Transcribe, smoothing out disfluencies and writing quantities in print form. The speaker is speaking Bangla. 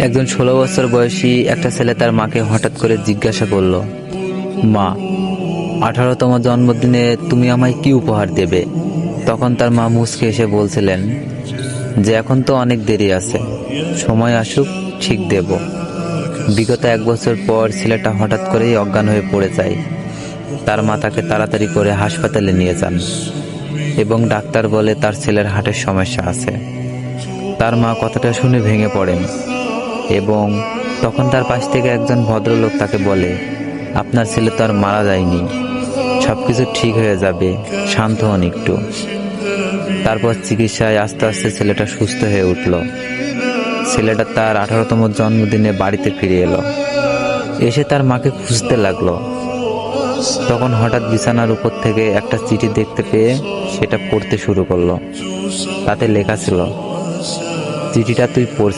একজন 16 বছর বয়সী একটা ছেলে তার মাকে হঠাৎ করে জিজ্ঞাসা করলো, মা, 18তম জন্মদিনে তুমি আমায় কি উপহার দেবে? তখন তার মা মুচকে এসে বলছিলেন যে এখন তো অনেক দেরি আছে, সময় আসুক ঠিক দেব। বিগত 1 বছর পর ছেলেটা হঠাৎ করেই অজ্ঞান হয়ে পড়ে যায়। তার মা তাকে তাড়াতাড়ি করে হাসপাতালে নিয়ে যান এবং ডাক্তার বলে তার ছেলের হার্টের সমস্যা আছে। তার মা কথাটা শুনে ভেঙে পড়েন এবং তখন তার পাশ থেকে একজন ভদ্রলোক তাকে বলে, আপনার ছেলে তো আর মারা যায়নি, সবকিছু ঠিক হয়ে যাবে, শান্ত হন একটু। তারপর চিকিৎসায় আস্তে আস্তে ছেলেটা সুস্থ হয়ে উঠল। ছেলেটা তার 18তম জন্মদিনে বাড়িতে ফিরে এলো, এসে তার মাকে খুঁজতে লাগলো। তখন হঠাৎ বিছানার উপর থেকে একটা চিঠি দেখতে পেয়ে সেটা পড়তে শুরু করলো। তাতে লেখা ছিল, চিঠিটা তুই পড়।